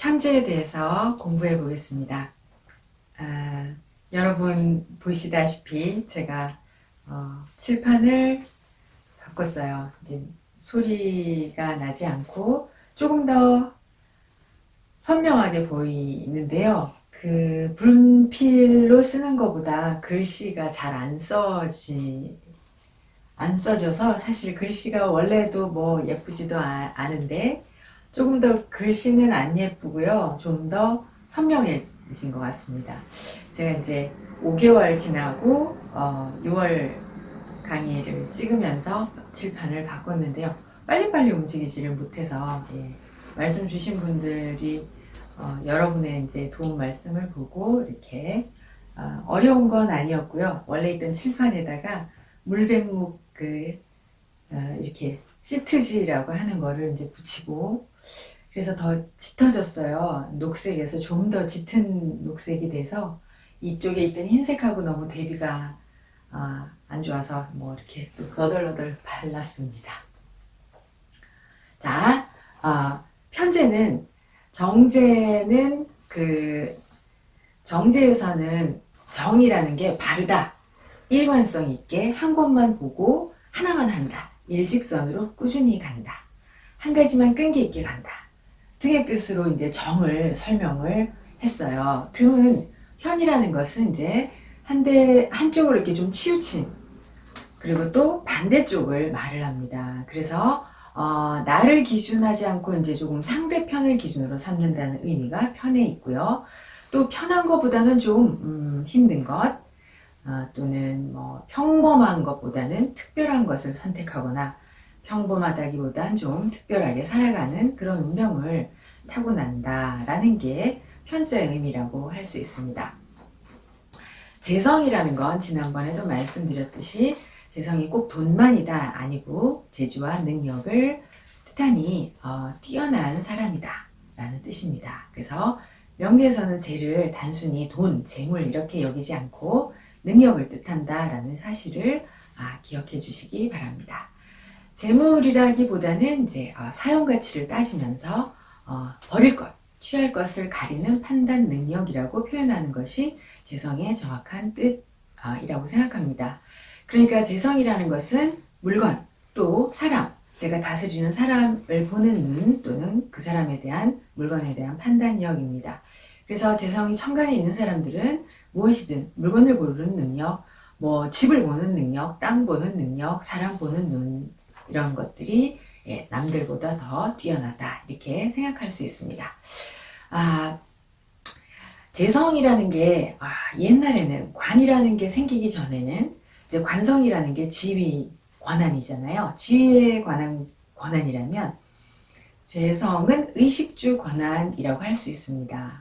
편지에 대해서 공부해 보겠습니다. 여러분 보시다시피 제가 칠판을 바꿨어요. 이제 소리가 나지 않고 조금 더 선명하게 보이는데요. 그 분필로 쓰는 것보다 글씨가 잘 안 써져서 사실 글씨가 원래도 뭐 예쁘지도 않은데 조금 더 글씨는 안 예쁘고요. 좀 더 선명해진 것 같습니다. 제가 이제 5개월 지나고 6월 강의를 찍으면서 칠판을 바꿨는데요. 빨리빨리 움직이지를 못해서 말씀 주신 분들이 여러분의 이제 도움 말씀을 보고 이렇게 어려운 건 아니었고요. 원래 있던 칠판에다가 물백묵 이렇게 시트지라고 하는 거를 이제 붙이고 그래서 더 짙어졌어요. 녹색에서 좀 더 짙은 녹색이 돼서 이쪽에 있던 흰색하고 너무 대비가 안 좋아서 뭐 이렇게 또 너덜너덜 발랐습니다. 자, 편제는 정제는 정제에서는 정이라는 게 바르다, 일관성 있게 한 곳만 보고 하나만 한다, 일직선으로 꾸준히 간다, 한 가지만 끈기 있게 간다 등의 뜻으로 이제 정을 설명을 했어요. 그러면 현이라는 것은 이제 한쪽으로 이렇게 좀 치우친 그리고 또 반대쪽을 말을 합니다. 그래서 나를 기준하지 않고 이제 조금 상대편을 기준으로 삼는다는 의미가 편에 있고요. 또 편한 것보다는 좀 힘든 것 또는 뭐 평범한 것보다는 특별한 것을 선택하거나 평범하다기보단 좀 특별하게 살아가는 그런 운명을 타고난다라는 게 편자의 의미라고 할 수 있습니다. 재성이라는 건 지난번에도 말씀드렸듯이 재성이 꼭 돈만이다 아니고 재주와 능력을 뜻하니 뛰어난 사람이다 라는 뜻입니다. 그래서 명리에서는 재를 단순히 돈, 재물 이렇게 여기지 않고 능력을 뜻한다 라는 사실을 기억해 주시기 바랍니다. 재물이라기보다는 이제 사용 가치를 따지면서 버릴 것, 취할 것을 가리는 판단 능력이라고 표현하는 것이 재성의 정확한 뜻이라고 생각합니다. 그러니까 재성이라는 것은 물건, 또 사람, 내가 다스리는 사람을 보는 눈 또는 그 사람에 대한 물건에 대한 판단력입니다. 그래서 재성이 천간에 있는 사람들은 무엇이든 물건을 고르는 능력, 뭐 집을 보는 능력, 땅 보는 능력, 사람 보는 눈 이런 것들이 남들보다 더 뛰어나다 이렇게 생각할 수 있습니다. 재성이라는 게 옛날에는 관이라는 게 생기기 전에는 이제 관성이라는 게 지위 권한이잖아요. 지위에 관한 권한이라면 재성은 의식주 권한이라고 할 수 있습니다.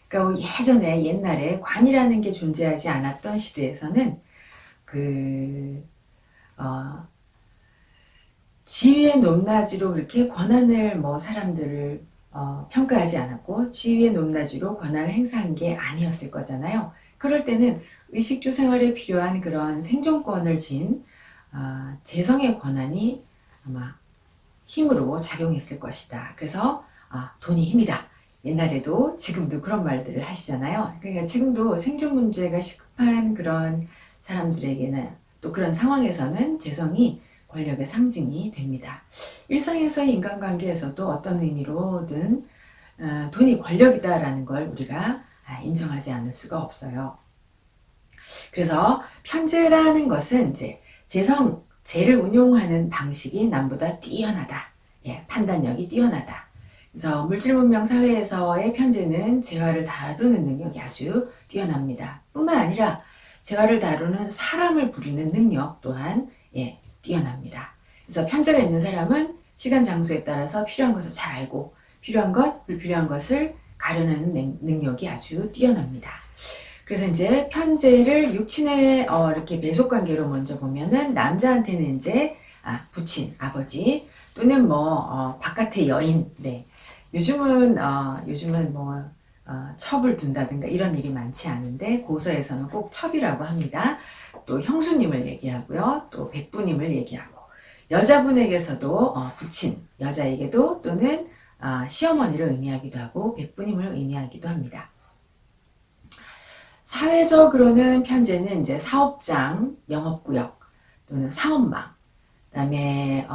그러니까 예전에 옛날에 관이라는 게 존재하지 않았던 시대에서는 지위의 높낮이로 그렇게 권한을 사람들을 평가하지 않았고 지위의 높낮이로 권한을 행사한 게 아니었을 거잖아요. 그럴 때는 의식주 생활에 필요한 그런 생존권을 진 재성의 권한이 아마 힘으로 작용했을 것이다. 그래서 돈이 힘이다. 옛날에도 지금도 그런 말들을 하시잖아요. 그러니까 지금도 생존 문제가 시급한 그런 사람들에게는 또 그런 상황에서는 재성이 권력의 상징이 됩니다. 일상에서의 인간관계에서도 어떤 의미로든 돈이 권력이다라는 걸 우리가 인정하지 않을 수가 없어요. 그래서 편재라는 것은 이제 재를 운용하는 방식이 남보다 뛰어나다. 판단력이 뛰어나다. 그래서 물질문명 사회에서의 편재는 재화를 다루는 능력이 아주 뛰어납니다. 뿐만 아니라 재화를 다루는 사람을 부리는 능력 또한 뛰어납니다. 그래서 편재가 있는 사람은 시간 장소에 따라서 필요한 것을 잘 알고 필요한 것, 불필요한 것을 가려는 능력이 아주 뛰어납니다. 그래서 이제 편재를 육친의 이렇게 배속 관계로 먼저 보면은 남자한테는 이제 부친, 아버지 또는 바깥의 여인, 요즘은 첩을 둔다든가 이런 일이 많지 않은데 고서에서는 꼭 첩이라고 합니다. 또 형수님을 얘기하고요. 또 백부님을 얘기하고 여자분에게서도 부친, 여자에게도 또는 시어머니를 의미하기도 하고 백부님을 의미하기도 합니다. 사회적으로는 편제는 이제 사업장, 영업구역 또는 사업망, 그다음에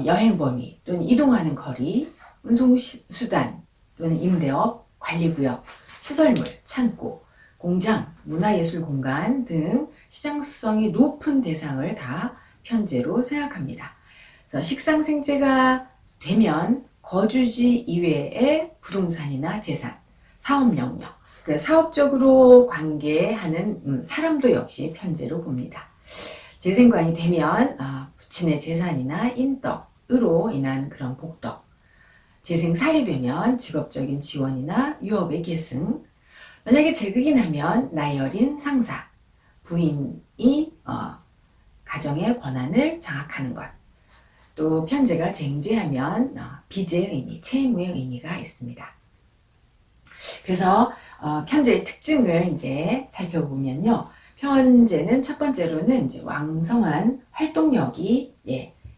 여행 범위 또는 이동하는 거리, 운송수단 또는 임대업, 관리구역, 시설물, 창고, 공장, 문화예술공간 등 시장성이 높은 대상을 다 편제로 생각합니다. 그래서 식상생제가 되면 거주지 이외의 부동산이나 재산, 사업 영역, 그 사업적으로 관계하는 사람도 역시 편제로 봅니다. 재생관이 되면 부친의 재산이나 인덕으로 인한 그런 복덕, 재생살이 되면 직업적인 지원이나 유업의 계승, 만약에 재극이 나면 나이 어린 상사, 부인이 가정의 권한을 장악하는 것, 또 편제가 쟁제하면 빚의 의미, 채무의 의미가 있습니다. 그래서 편제의 특징을 이제 살펴보면요. 편제는 첫 번째로는 이제 왕성한 활동력이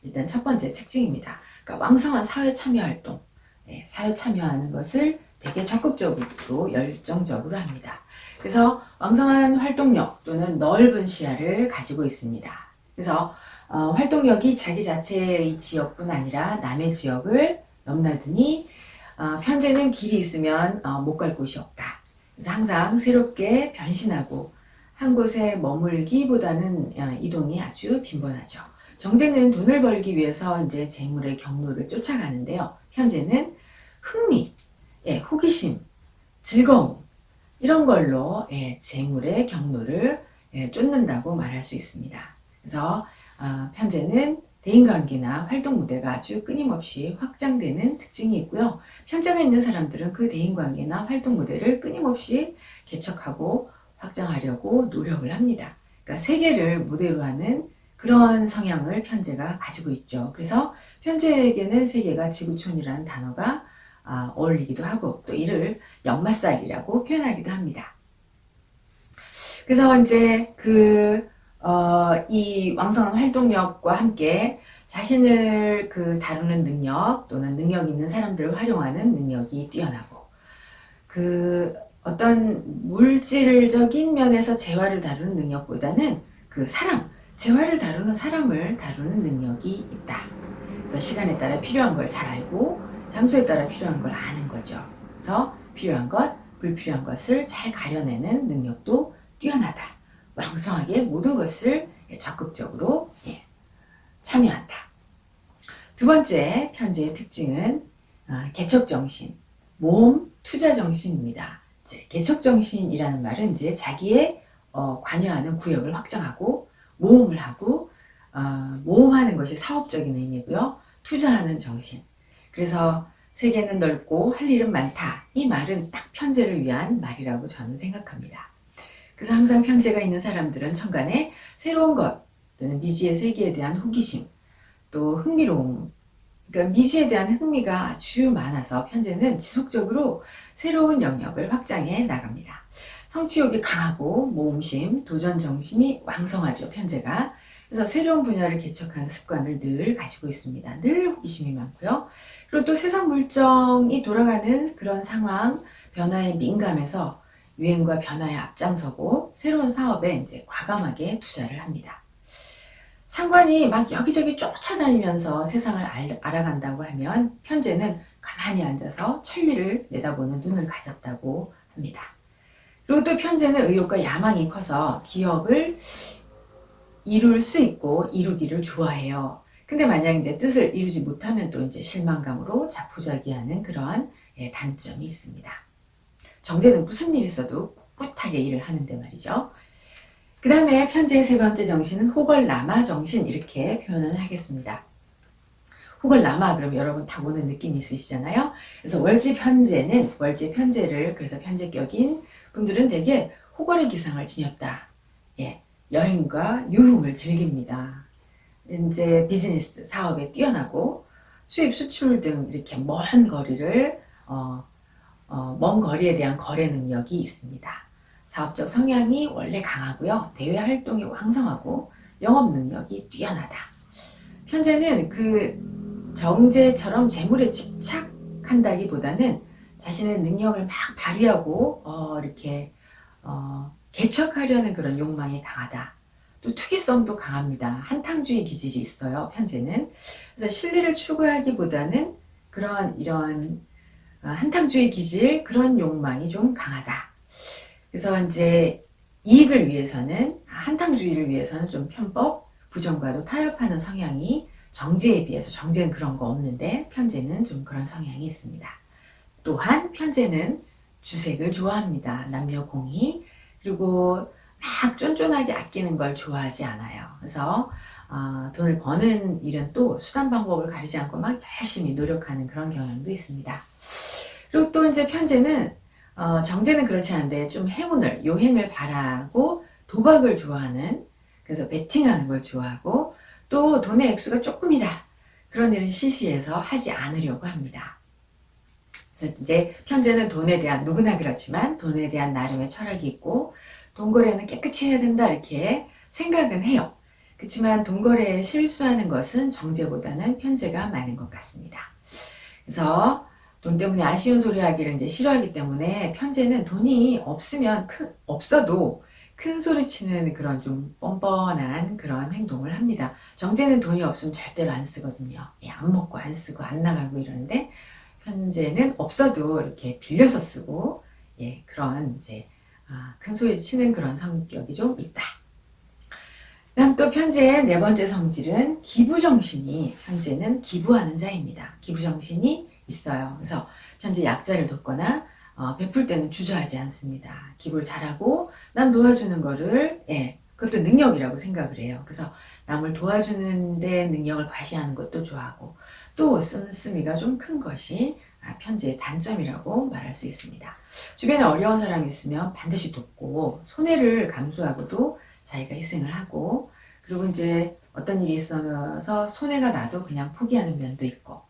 일단 첫 번째 특징입니다. 그러니까 왕성한 사회 참여 활동, 사회 참여하는 것을 되게 적극적으로 열정적으로 합니다. 그래서 왕성한 활동력 또는 넓은 시야를 가지고 있습니다. 그래서 활동력이 자기 자체의 지역뿐 아니라 남의 지역을 넘나드니 편제는 길이 있으면 못 갈 곳이 없다. 그래서 항상 새롭게 변신하고 한 곳에 머물기보다는 이동이 아주 빈번하죠. 정제는 돈을 벌기 위해서 이제 재물의 경로를 쫓아가는데요. 편제는 흥미, 호기심, 즐거움 이런 걸로 재물의 경로를 쫓는다고 말할 수 있습니다. 그래서 편제는 대인관계나 활동 무대가 아주 끊임없이 확장되는 특징이 있고요. 편제가 있는 사람들은 그 대인관계나 활동 무대를 끊임없이 개척하고 확장하려고 노력을 합니다. 그러니까 세계를 무대로 하는 그런 성향을 편제가 가지고 있죠. 그래서 편제에게는 세계가 지구촌이라는 단어가 어울리기도 하고 또 이를 역마살이라고 표현하기도 합니다. 그래서 이제 이 왕성한 활동력과 함께 자신을 다루는 능력 또는 능력 있는 사람들을 활용하는 능력이 뛰어나고 어떤 물질적인 면에서 재화를 다루는 능력보다는 재화를 다루는 사람을 다루는 능력이 있다. 그래서 시간에 따라 필요한 걸 잘 알고 장소에 따라 필요한 걸 아는 거죠. 그래서 필요한 것, 불필요한 것을 잘 가려내는 능력도 뛰어나다. 왕성하게 모든 것을 적극적으로 참여한다. 두 번째 편제의 특징은 개척정신, 모험, 투자정신입니다. 개척정신이라는 말은 이제 자기의 관여하는 구역을 확장하고 모험을 하고 모험하는 것이 사업적인 의미고요. 투자하는 정신. 그래서 세계는 넓고 할 일은 많다. 이 말은 딱 편제를 위한 말이라고 저는 생각합니다. 그래서 항상 편제가 있는 사람들은 천간에 새로운 것 또는 미지의 세계에 대한 호기심 또 흥미로움, 그러니까 미지에 대한 흥미가 아주 많아서 편제는 지속적으로 새로운 영역을 확장해 나갑니다. 성취욕이 강하고 모험심, 도전 정신이 왕성하죠, 편제가. 그래서 새로운 분야를 개척하는 습관을 늘 가지고 있습니다. 늘 호기심이 많고요. 그리고 또 세상 물정이 돌아가는 그런 상황, 변화에 민감해서 유행과 변화에 앞장서고 새로운 사업에 이제 과감하게 투자를 합니다. 상관이 막 여기저기 쫓아다니면서 세상을 알아간다고 하면 편제는 가만히 앉아서 천리를 내다보는 눈을 가졌다고 합니다. 그리고 또 편제는 의욕과 야망이 커서 기업을 이룰 수 있고 이루기를 좋아해요. 근데 만약 이제 뜻을 이루지 못하면 또 이제 실망감으로 자포자기하는 그러한 단점이 있습니다. 정제는 무슨 일이 있어도 꿋꿋하게 일을 하는데 말이죠. 그 다음에 편제의 세 번째 정신은 호걸나마 정신 이렇게 표현을 하겠습니다. 호걸나마 그럼 여러분 타고는 느낌이 있으시잖아요. 그래서 월지 편제를 그래서 편제격인 분들은 대개 호걸의 기상을 지녔다. 여행과 유흥을 즐깁니다. 이제 비즈니스 사업에 뛰어나고 수입 수출 등 이렇게 먼 거리를 먼 거리에 대한 거래 능력이 있습니다. 사업적 성향이 원래 강하고요. 대외 활동이 왕성하고 영업 능력이 뛰어나다. 편제는 정제처럼 재물에 집착하는 자극한다기보다는 자신의 능력을 막 발휘하고 이렇게 개척하려는 그런 욕망이 강하다. 또 투기성도 강합니다. 한탕주의 기질이 있어요, 편재는. 그래서 실리를 추구하기보다는 이런 한탕주의 기질, 그런 욕망이 좀 강하다. 그래서 이제 이익을 위해서는, 한탕주의를 위해서는 좀 편법, 부정과도 타협하는 성향이, 정제에 비해서, 정제는 그런 거 없는데 편재는 좀 그런 성향이 있습니다. 또한 편재는 주색을 좋아합니다. 남녀공히. 그리고 막 쫀쫀하게 아끼는 걸 좋아하지 않아요. 그래서 돈을 버는 일은 또 수단 방법을 가리지 않고 막 열심히 노력하는 그런 경향도 있습니다. 그리고 또 이제 편재는 정제는 그렇지 않은데 좀 행운을, 요행을 바라고 도박을 좋아하는, 그래서 베팅하는 걸 좋아하고, 또 돈의 액수가 조금이다, 그런 일은 시시해서 하지 않으려고 합니다. 그래서 이제 편재는 돈에 대한, 누구나 그렇지만 돈에 대한 나름의 철학이 있고, 돈거래는 깨끗이 해야 된다, 이렇게 생각은 해요. 그렇지만 돈거래에 실수하는 것은 정제보다는 편재가 많은 것 같습니다. 그래서 돈 때문에 아쉬운 소리 하기를 이제 싫어하기 때문에 편재는 돈이 없어도 큰 소리 치는 그런 좀 뻔뻔한 그런 행동을 합니다. 정제는 돈이 없으면 절대로 안 쓰거든요. 안 먹고 안 쓰고 안 나가고 이러는데, 편재는 없어도 이렇게 빌려서 쓰고, 그런 이제 큰 소리 치는 그런 성격이 좀 있다. 다음 또 편재의 네 번째 성질은 기부정신이, 편재는 기부하는 자입니다. 기부정신이 있어요. 그래서 편재 약자를 돕거나 베풀 때는 주저하지 않습니다. 기부를 잘하고 남 도와주는 거를 그것도 능력이라고 생각을 해요. 그래서 남을 도와주는데 능력을 과시하는 것도 좋아하고, 또 씀씀이가 좀 큰 것이 편재의 단점이라고 말할 수 있습니다. 주변에 어려운 사람이 있으면 반드시 돕고, 손해를 감수하고도 자기가 희생을 하고, 그리고 이제 어떤 일이 있어서 손해가 나도 그냥 포기하는 면도 있고,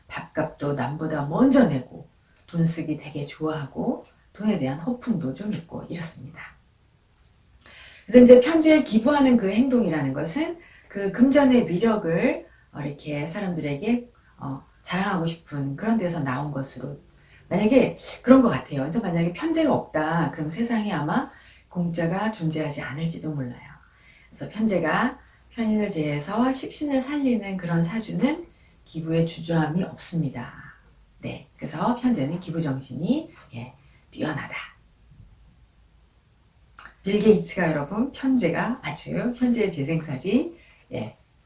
밥값도 남보다 먼저 내고, 돈 쓰기 되게 좋아하고, 돈에 대한 허풍도 좀 있고 이렇습니다. 그래서 이제 편재에 기부하는 그 행동이라는 것은 그 금전의 위력을 이렇게 사람들에게 자랑하고 싶은 그런 데서 나온 것으로, 만약에 그런 것 같아요. 그래서 만약에 편재가 없다, 그럼 세상에 아마 공짜가 존재하지 않을지도 몰라요. 그래서 편재가 편인을 제해서 식신을 살리는 그런 사주는 기부에 주저함이 없습니다. 네, 그래서 편재는 기부정신이 뛰어나다. 빌 게이츠가 여러분, 편재의 재생살이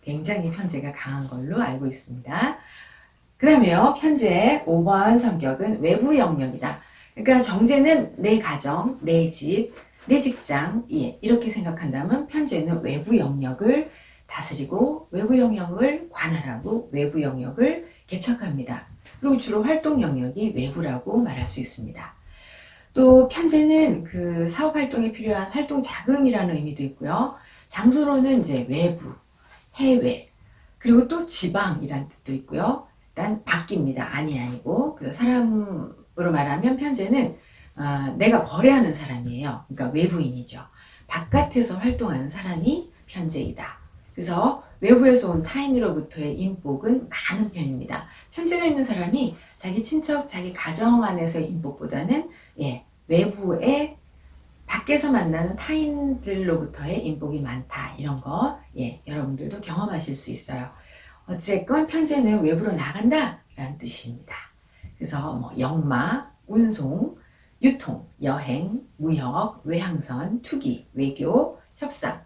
굉장히 편재가 강한 걸로 알고 있습니다. 그 다음에요, 편재의 5번 성격은 외부 영역이다. 그러니까 정제는 내 가정, 내 집, 내 직장, 이렇게 생각한다면 편재는 외부 영역을 다스리고 외부 영역을 관할하고 외부 영역을 개척합니다. 그리고 주로 활동 영역이 외부라고 말할 수 있습니다. 또 편재는 그 사업 활동에 필요한 활동 자금이라는 의미도 있고요. 장소로는 이제 외부, 해외, 그리고 또 지방이라는 뜻도 있고요. 일단 바뀝니다. 아니고. 그래서 사람으로 말하면 편재는 내가 거래하는 사람이에요. 그러니까 외부인이죠. 바깥에서 활동하는 사람이 편재이다. 그래서 외부에서 온 타인으로부터의 인복은 많은 편입니다. 편재가 있는 사람이 자기 친척, 자기 가정 안에서의 인복보다는 외부에, 밖에서 만나는 타인들로부터의 인복이 많다. 이런 거 여러분들도 경험하실 수 있어요. 어쨌건 편재는 외부로 나간다 라는 뜻입니다. 그래서 뭐 역마, 운송, 유통, 여행, 무역, 외항선, 투기, 외교, 협상,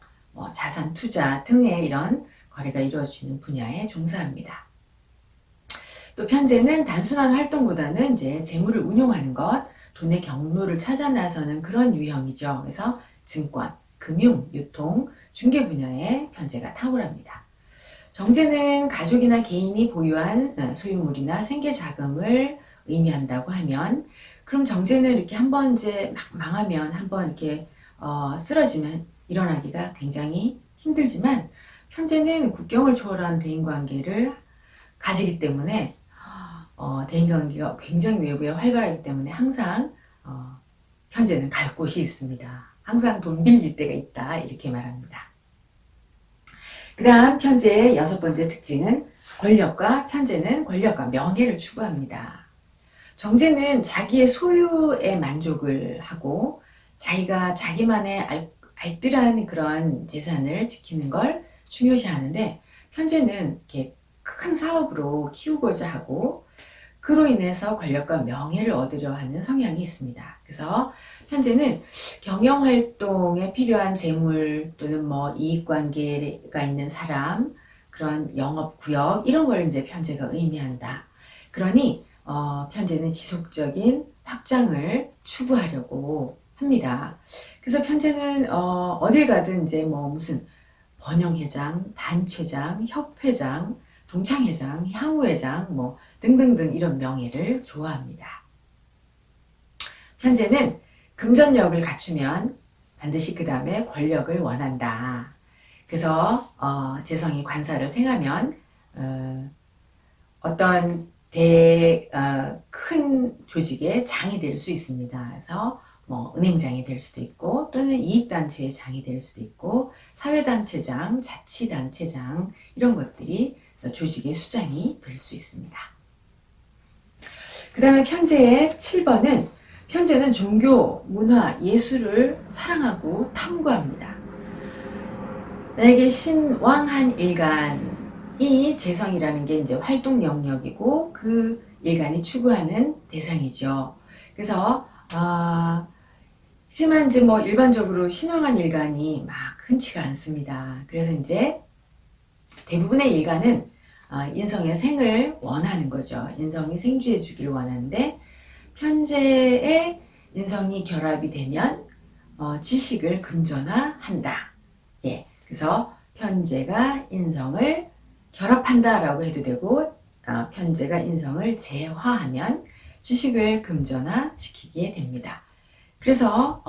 자산 투자 등의 이런 거래가 이루어지는 분야에 종사합니다. 또 편재는 단순한 활동보다는 이제 재물을 운용하는 것, 돈의 경로를 찾아 나서는 그런 유형이죠. 그래서 증권, 금융, 유통, 중개 분야에 편재가 탁월합니다. 정제는 가족이나 개인이 보유한 소유물이나 생계 자금을 의미한다고 하면, 그럼 정제는 이렇게 한번 이제 막 망하면, 한번 이렇게 쓰러지면 일어나기가 굉장히 힘들지만, 편재는 국경을 초월한 대인관계를 가지기 때문에 대인관계가 굉장히 외부에 활발하기 때문에 항상 편재는 갈 곳이 있습니다. 항상 돈 빌릴 때가 있다, 이렇게 말합니다. 그 다음 편재의 6번째 특징은 편재는 권력과 명예를 추구합니다. 정제는 자기의 소유에 만족을 하고 자기가 자기만의 알뜰한 그런 재산을 지키는 걸 중요시하는데, 편제는 이렇게 큰 사업으로 키우고자 하고 그로 인해서 권력과 명예를 얻으려 하는 성향이 있습니다. 그래서 편제는 경영활동에 필요한 재물 또는 뭐 이익관계가 있는 사람, 그런 영업구역 이런 걸 이제 편제가 의미한다. 그러니 편제는 지속적인 확장을 추구하려고 합니다. 그래서 편제는 어딜 가든 이제 뭐 무슨 번영회장, 단체장, 협회장, 동창회장, 향후회장 뭐 등등등 이런 명예를 좋아합니다. 편제는 금전력을 갖추면 반드시 그 다음에 권력을 원한다. 그래서 재성이 관사를 생하면 어떤 큰 조직의 장이 될 수 있습니다. 그래서 뭐 은행장이 될 수도 있고 또는 이익단체의 장이 될 수도 있고 사회단체장, 자치단체장 이런 것들이 그래서 조직의 수장이 될 수 있습니다. 그 다음에 편제의 7번은 편제는 종교, 문화, 예술을 사랑하고 탐구합니다. 만약에 신왕한 일간이 재성이라는 게 이제 활동 영역이고 그 일간이 추구하는 대상이죠. 그래서 하지만 이제 뭐 일반적으로 신왕한 일간이 막 흔치가 않습니다. 그래서 이제 대부분의 일간은 인성의 생을 원하는 거죠. 인성이 생주해 주기를 원하는데 편제의 인성이 결합이 되면 지식을 금전화한다. 예, 그래서 편제가 인성을 결합한다라고 해도 되고 편제가 인성을 재화하면 지식을 금전화시키게 됩니다. 그래서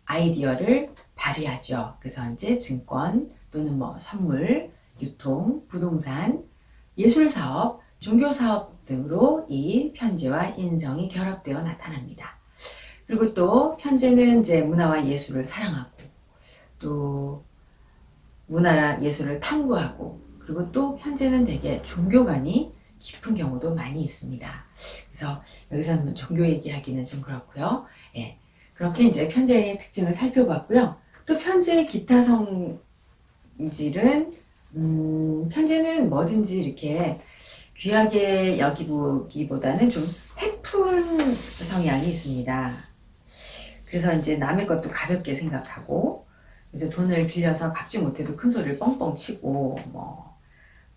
아이디어를 발휘하죠. 그래서 이제 증권 또는 뭐 선물, 유통, 부동산, 예술사업, 종교사업 등으로 이 편제와 인성이 결합되어 나타납니다. 그리고 또 편제는 이제 문화와 예술을 사랑하고 또 문화나 예술을 탐구하고 그리고 또 편제는 되게 종교관이 깊은 경우도 많이 있습니다. 그래서 여기서 종교 얘기하기는 좀 그렇고요. 예, 그렇게 이제 편제의 특징을 살펴봤고요. 또 편제의 기타 성질은 편제는 뭐든지 이렇게 귀하게 여기보다는 좀 해픈 성향이 있습니다. 그래서 이제 남의 것도 가볍게 생각하고 그래서 돈을 빌려서 갚지 못해도 큰 소리를 뻥뻥 치고 뭐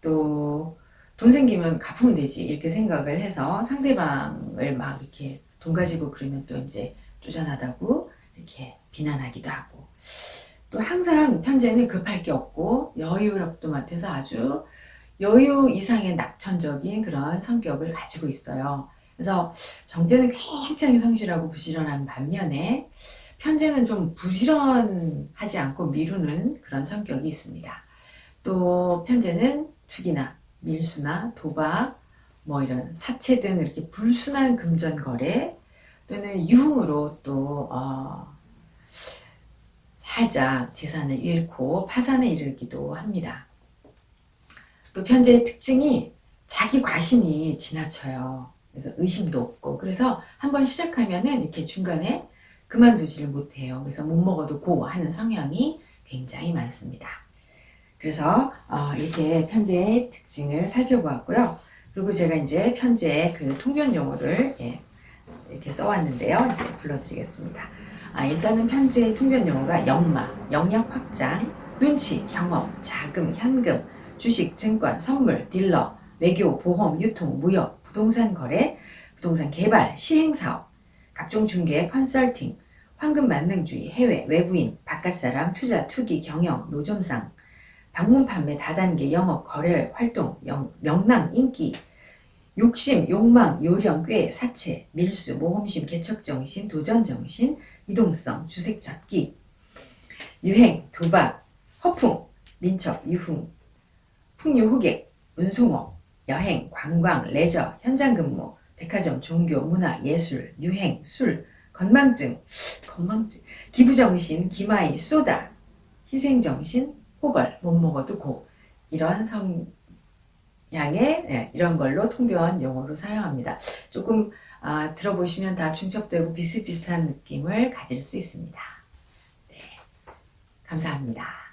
또 돈 생기면 갚으면 되지 이렇게 생각을 해서 상대방을 막 이렇게 돈 가지고 그러면 또 이제 쪼잔하다고 이렇게 비난하기도 하고 또 항상 편제는 급할 게 없고 여유롭도 못해서 아주 여유 이상의 낙천적인 그런 성격을 가지고 있어요. 그래서 정제는 굉장히 성실하고 부지런한 반면에 편제는 좀 부지런하지 않고 미루는 그런 성격이 있습니다. 또 편제는 투기나 밀수나 도박, 뭐 이런 사채 등 이렇게 불순한 금전 거래 또는 유흥으로 또 살짝 재산을 잃고 파산에 이르기도 합니다. 또 편제의 특징이 자기 과신이 지나쳐요. 그래서 의심도 없고 그래서 한번 시작하면은 이렇게 중간에 그만두지를 못해요. 그래서 못 먹어도 고 하는 성향이 굉장히 많습니다. 그래서 이렇게 편제의 특징을 살펴보았고요. 그리고 제가 이제 편제의 그 통변 용어를 이렇게 써왔는데요. 이제 불러드리겠습니다. 일단은 편제의 통변 용어가 역마, 영역 확장, 눈치, 경험, 자금, 현금, 주식, 증권, 선물, 딜러, 외교, 보험, 유통, 무역, 부동산 거래, 부동산 개발, 시행사업, 각종 중개, 컨설팅, 황금 만능주의, 해외, 외부인, 바깥사람, 투자, 투기, 경영, 노점상, 방문 판매, 다단계, 영업, 거래, 활동, 명랑, 인기, 욕심, 욕망, 요령, 꾀, 사채, 밀수, 모험심, 개척정신, 도전정신, 이동성, 주색 잡기, 유행, 도박, 허풍, 민첩, 유흥, 풍요, 호객, 운송업, 여행, 관광, 레저, 현장 근무, 백화점, 종교, 문화, 예술, 유행, 술, 건망증, 기부정신, 기마이, 쏘다, 희생정신, 호걸, 못 먹어도 고 이런 양의 이런 걸로 통변 용어로 사용합니다. 조금 들어보시면 다 중첩되고 비슷비슷한 느낌을 가질 수 있습니다. 네, 감사합니다.